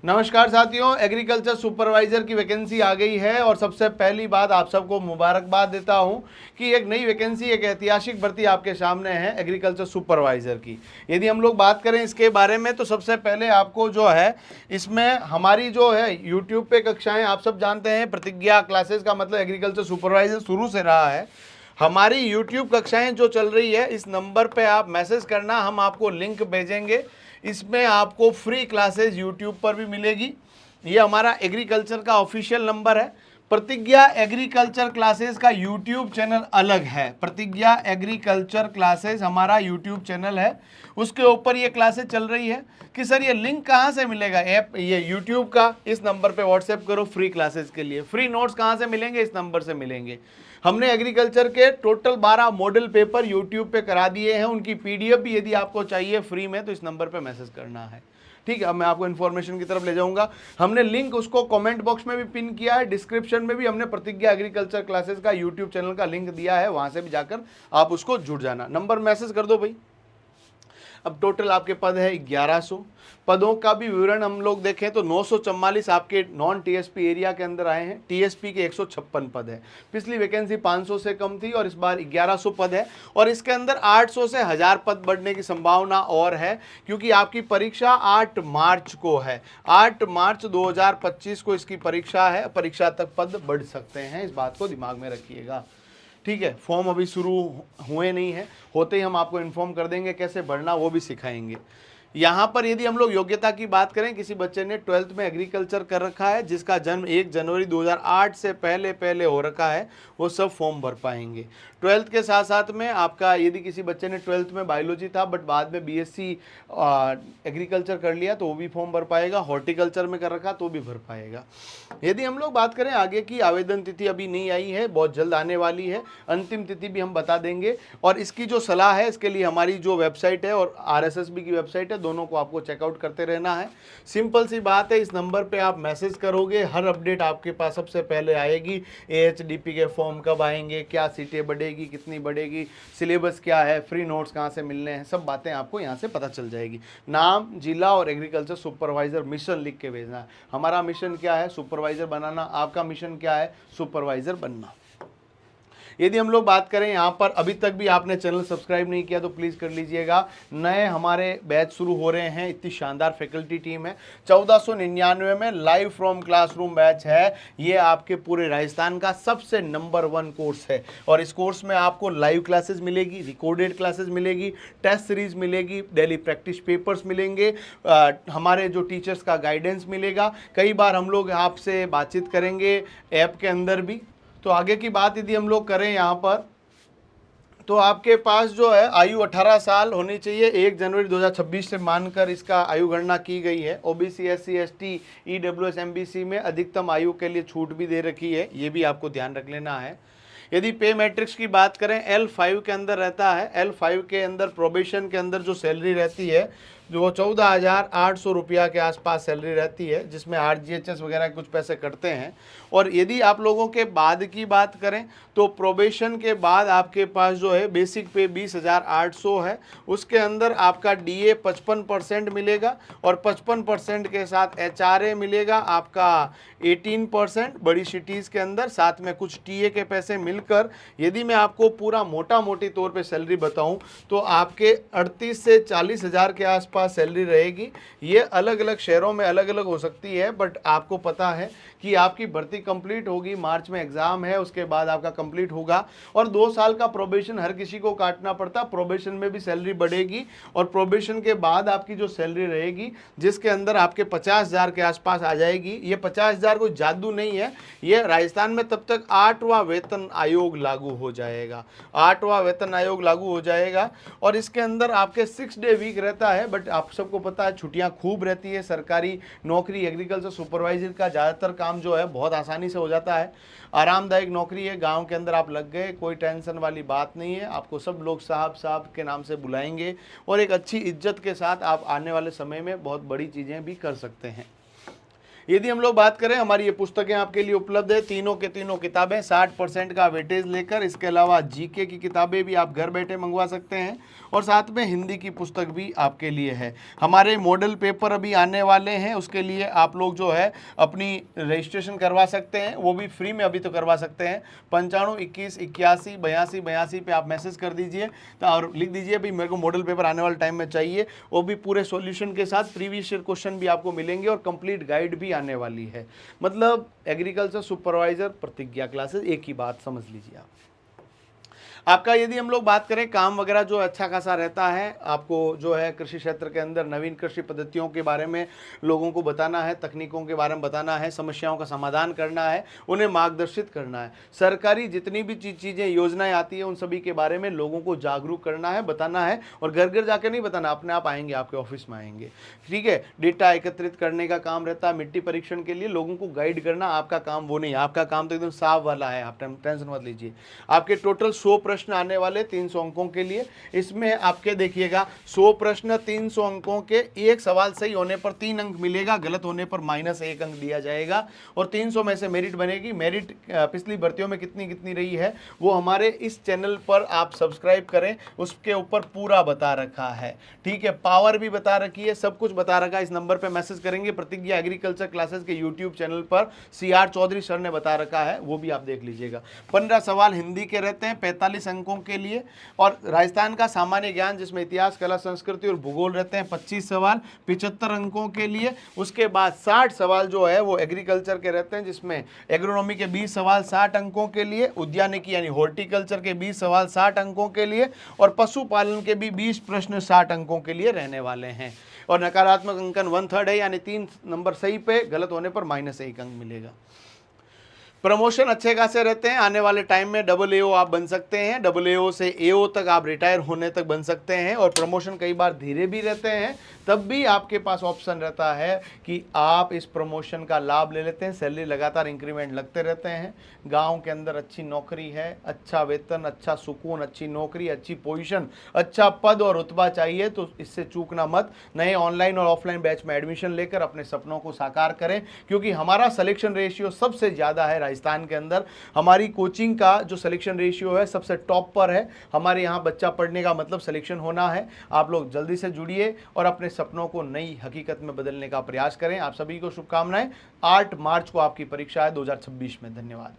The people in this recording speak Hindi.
नमस्कार साथियों, एग्रीकल्चर सुपरवाइजर की वैकेंसी आ गई है और सबसे पहली बात आप सबको मुबारकबाद देता हूं कि एक नई वैकेंसी, एक ऐतिहासिक भर्ती आपके सामने है एग्रीकल्चर सुपरवाइजर की। यदि हम लोग बात करें इसके बारे में तो सबसे पहले आपको जो है इसमें हमारी जो है यूट्यूब पे कक्षाएं आप सब जानते हैं, प्रतिज्ञा क्लासेस का मतलब एग्रीकल्चर सुपरवाइजर शुरू से रहा है। हमारी यूट्यूब कक्षाएं जो चल रही है इस नंबर पे आप मैसेज करना, हम आपको लिंक भेजेंगे। इसमें आपको फ्री क्लासेस यूट्यूब पर भी मिलेगी। ये हमारा एग्रीकल्चर का ऑफिशियल नंबर है। प्रतिज्ञा एग्रीकल्चर क्लासेस का यूट्यूब चैनल अलग है। प्रतिज्ञा एग्रीकल्चर क्लासेस हमारा यूट्यूब चैनल है, उसके ऊपर ये क्लासेस चल रही है। कि सर ये लिंक कहाँ से मिलेगा? ऐप ये यूट्यूब का, इस नंबर पे व्हाट्सएप करो फ्री क्लासेस के लिए। फ्री नोट्स कहाँ से मिलेंगे? इस नंबर से मिलेंगे। हमने एग्रीकल्चर के टोटल 12 मॉडल पेपर यूट्यूब पे करा दिए हैं, उनकी पीडीएफ भी यदि आपको चाहिए फ्री में तो इस नंबर पे मैसेज करना है। ठीक है, अब मैं आपको इन्फॉर्मेशन की तरफ ले जाऊंगा। हमने लिंक उसको कमेंट बॉक्स में भी पिन किया है, डिस्क्रिप्शन में भी हमने प्रतिज्ञा एग्रीकल्चर क्लासेस का यूट्यूब चैनल का लिंक दिया है, वहां से भी जाकर आप उसको जुड़ जाना। नंबर मैसेज कर दो भाई। अब टोटल आपके पद है 1100। पदों का भी विवरण हम लोग देखें तो 944 आपके नॉन टीएसपी एरिया के अंदर आए हैं। टीएसपी के 156 पद है। पिछली वैकेंसी 500 से कम थी और इस बार 1100 पद है और इसके अंदर 800 से 1000 पद बढ़ने की संभावना और है, क्योंकि आपकी परीक्षा 8 मार्च को है। 8 मार्च 2025 को इसकी परीक्षा है। परीक्षा तक पद बढ़ सकते हैं, इस बात को दिमाग में रखिएगा। ठीक है, फॉर्म अभी शुरू हुए नहीं है, होते ही हम आपको इन्फॉर्म कर देंगे, कैसे भरना वो भी सिखाएंगे। यहाँ पर यदि हम लोग योग्यता की बात करें, किसी बच्चे ने 12th में एग्रीकल्चर कर रखा है, जिसका जन्म 1 जनवरी 2008 से पहले हो रखा है, वो सब फॉर्म भर पाएंगे। 12th के साथ साथ में आपका यदि किसी बच्चे ने 12th में बायोलॉजी था बट बाद में बीएससी एग्रीकल्चर कर लिया तो वो भी फॉर्म भर पाएगा। हॉर्टिकल्चर में कर रखा तो भी भर पाएगा। यदि हम लोग बात करें आगे की, आवेदन तिथि अभी नहीं आई है, बहुत जल्द आने वाली है। अंतिम तिथि भी हम बता देंगे और इसकी जो सलाह है इसके लिए हमारी जो वेबसाइट है और आरएसएसबी की वेबसाइट है, दोनों को आपको चेकआउट करते रहना है। सिंपल सी बात है, इस नंबर पे आप मैसेज करोगे, हर अपडेट आपके पास सबसे पहले आएगी। एएचडीपी के फॉर्म कब आएंगे, क्या सीटें बढ़ेगी, कितनी बढ़ेगी, सिलेबस क्या है, फ्री नोट्स कहाँ से मिलने हैं, सब बातें आपको यहाँ से पता चल जाएगी। नाम, जिला और एग्रीकल्चर सुपरवाइजर मिशन लिख के भेजना है। हमारा मिशन क्या है? सुपरवाइजर बनाना। आपका मिशन क्या है? सुपरवाइजर बनना। यदि हम लोग बात करें यहाँ पर, अभी तक भी आपने चैनल सब्सक्राइब नहीं किया तो प्लीज़ कर लीजिएगा। नए हमारे बैच शुरू हो रहे हैं, इतनी शानदार फैकल्टी टीम है। 1499 में लाइव फ्रॉम क्लासरूम बैच है। ये आपके पूरे राजस्थान का सबसे नंबर 1 कोर्स है और इस कोर्स में आपको लाइव क्लासेस मिलेगी, रिकॉर्डेड क्लासेस मिलेगी, टेस्ट सीरीज मिलेगी, डेली प्रैक्टिस पेपर्स मिलेंगे, हमारे जो टीचर्स का गाइडेंस मिलेगा। कई बार हम लोग आपसे बातचीत करेंगे ऐप के अंदर भी। तो आगे की बात यदि हम लोग करें यहाँ पर, तो आपके पास जो है आयु 18 साल होनी चाहिए। 1 जनवरी 2026 से मानकर इसका आयु गणना की गई है। OBC, SC, ST, EWS, MBC में अधिकतम आयु के लिए छूट भी दे रखी है, ये भी आपको ध्यान रख लेना है। यदि पे मैट्रिक्स की बात करें, L5 के अंदर रहता है। L5 के अंदर प्रोबेशन के अंदर जो सैलरी रहती है जो 14,800 रुपया के आसपास सैलरी रहती है, जिसमें आरजीएचएस वगैरह कुछ पैसे कटते हैं। और यदि आप लोगों के बाद की बात करें तो प्रोबेशन के बाद आपके पास जो है बेसिक पे 20,800 है। उसके अंदर आपका डीए 55% मिलेगा और 55% के साथ एचआरए मिलेगा आपका 18% बड़ी सिटीज़ के अंदर, साथ में कुछ टीए के पैसे मिलकर यदि मैं आपको पूरा मोटा मोटी तौर पे सैलरी बताऊं तो आपके 38 से 40 हज़ार के आसपास सैलरी रहेगी। ये अलग अलग शहरों में अलग अलग हो सकती है, बट आपको पता है कि आपकी भर्ती कंप्लीट होगी, मार्च में एग्जाम है, उसके बाद आपका कंप्लीट होगा और 2 साल का प्रोबेशन हर किसी को काटना पड़ता। प्रोबेशन में भी सैलरी बढ़ेगी और प्रोबेशन के बाद आपकी जो सैलरी रहेगी जिसके अंदर आपके 50,000 के आसपास आ जाएगी। ये 50,000 कोई जादू नहीं है, ये राजस्थान में तब तक 8वां वेतन आयोग लागू हो जाएगा। 8वां वेतन आयोग लागू हो जाएगा और इसके अंदर आपके 6 डे वीक रहता है, बट आप सबको पता है छुट्टियां खूब रहती है। सरकारी नौकरी एग्रीकल्चर सुपरवाइजर का ज़्यादातर काम जो है बहुत आसानी से हो जाता है। आरामदायक नौकरी है, गांव के अंदर आप लग गए, कोई टेंशन वाली बात नहीं है। आपको सब लोग साहब साहब के नाम से बुलाएंगे और एक अच्छी इज्जत के साथ आप आने वाले समय में बहुत बड़ी चीज़ें भी कर सकते हैं। यदि हम लोग बात करें, हमारी ये पुस्तकें आपके लिए उपलब्ध है, तीनों के तीनों किताबें 60% का वेटेज लेकर। इसके अलावा जीके की किताबें भी आप घर बैठे मंगवा सकते हैं और साथ में हिंदी की पुस्तक भी आपके लिए है। हमारे मॉडल पेपर अभी आने वाले हैं, उसके लिए आप लोग जो है अपनी रजिस्ट्रेशन करवा सकते हैं, वो भी फ्री में अभी तो करवा सकते हैं। 95 21 81 82 82 पे आप मैसेज कर दीजिए तो और लिख दीजिए भाई मेरे को मॉडल पेपर आने वाले टाइम में चाहिए। वो भी पूरे सॉल्यूशन के साथ प्रीवियस ईयर क्वेश्चन भी आपको मिलेंगे और कंप्लीट गाइड भी आने वाली है। मतलब एग्रीकल्चर सुपरवाइजर प्रतिज्ञा क्लासेस, एक ही बात समझ लीजिए आप। आपका यदि हम लोग बात करें काम वगैरह जो अच्छा खासा रहता है, आपको जो है कृषि क्षेत्र के अंदर नवीन कृषि पद्धतियों के बारे में लोगों को बताना है, तकनीकों के बारे में बताना है, समस्याओं का समाधान करना है, उन्हें मार्गदर्शित करना है। सरकारी जितनी भी चीज़ें योजनाएं आती है उन सभी के बारे में लोगों को जागरूक करना है, बताना है। और घर घर जाकर नहीं बताना, अपने आप आएंगे, आपके ऑफिस में आएंगे, ठीक है। डेटा एकत्रित करने का काम रहता है, मिट्टी परीक्षण के लिए लोगों को गाइड करना आपका काम वो नहीं है। आपका काम तो एकदम साफ वाला है, आप टेंशन मत लीजिए। आपके टोटल 100 प्रश्न आने वाले 300 अंकों के लिए। इसमें आपके देखिएगा 100 प्रश्न 300 अंकों के, एक सवाल सही होने पर 3 अंक मिलेगा, गलत होने पर -1 अंक दिया जाएगा और 300 में से मेरिट बनेगी। मेरिट पिछली भर्तियों में कितनी कितनी रही है वो हमारे इस चैनल पर आप सब्सक्राइब करें, उसके ऊपर पूरा बता रखा है, ठीक है। पावर भी बता रखी है, सब कुछ बता रखा है। इस नंबर पर मैसेज करेंगे, प्रतिज्ञा एग्रीकल्चर क्लासेस के यूट्यूब चैनल पर CR चौधरी सर ने बता रखा है, वो भी आप देख लीजिएगा। 15 सवाल हिंदी के रहते हैं 45 अंकों के लिए, और राजस्थान का सामान्य ज्ञान जिसमें इतिहास, कला, संस्कृति और भूगोल रहते हैं 25 सवाल 75 अंकों के लिए। उसके बाद 60 सवाल जो है वो एग्रीकल्चर के रहते हैं, जिसमें एग्रोनॉमी के 20 सवाल 60 अंकों के लिए, उद्यानिकी यानी हॉर्टिकल्चर के 20 सवाल 60 अंकों के लिए, और पशुपालन के भी 20 प्रश्न 60 अंकों के लिए रहने वाले हैं। और नकारात्मक अंकन 1/3 है, यानी 3 नंबर सही पे, गलत होने पर -1 अंक मिलेगा। प्रमोशन अच्छे खासे रहते हैं, आने वाले टाइम में AAO आप बन सकते हैं, AAO से AO तक आप रिटायर होने तक बन सकते हैं। और प्रमोशन कई बार धीरे भी रहते हैं, तब भी आपके पास ऑप्शन रहता है कि आप इस प्रमोशन का लाभ ले लेते हैं। सैलरी लगातार इंक्रीमेंट लगते रहते हैं। गांव के अंदर अच्छी नौकरी है, अच्छा वेतन, अच्छा सुकून, अच्छी नौकरी, अच्छी पोजीशन, अच्छा पद और रुतबा चाहिए, तो इससे चूकना मत। नए ऑनलाइन और ऑफलाइन बैच में एडमिशन लेकर अपने सपनों को साकार करें, क्योंकि हमारा सिलेक्शन रेशियो सबसे ज़्यादा है राजस्थान के अंदर। हमारी कोचिंग का जो सिलेक्शन रेशियो है सबसे टॉप पर है। हमारे यहाँ बच्चा पढ़ने का मतलब सिलेक्शन होना है। आप लोग जल्दी से जुड़िए और अपने सपनों को नई हकीकत में बदलने का प्रयास करें। आप सभी को शुभकामनाएं। 8 मार्च को आपकी परीक्षा है 2026 में। धन्यवाद।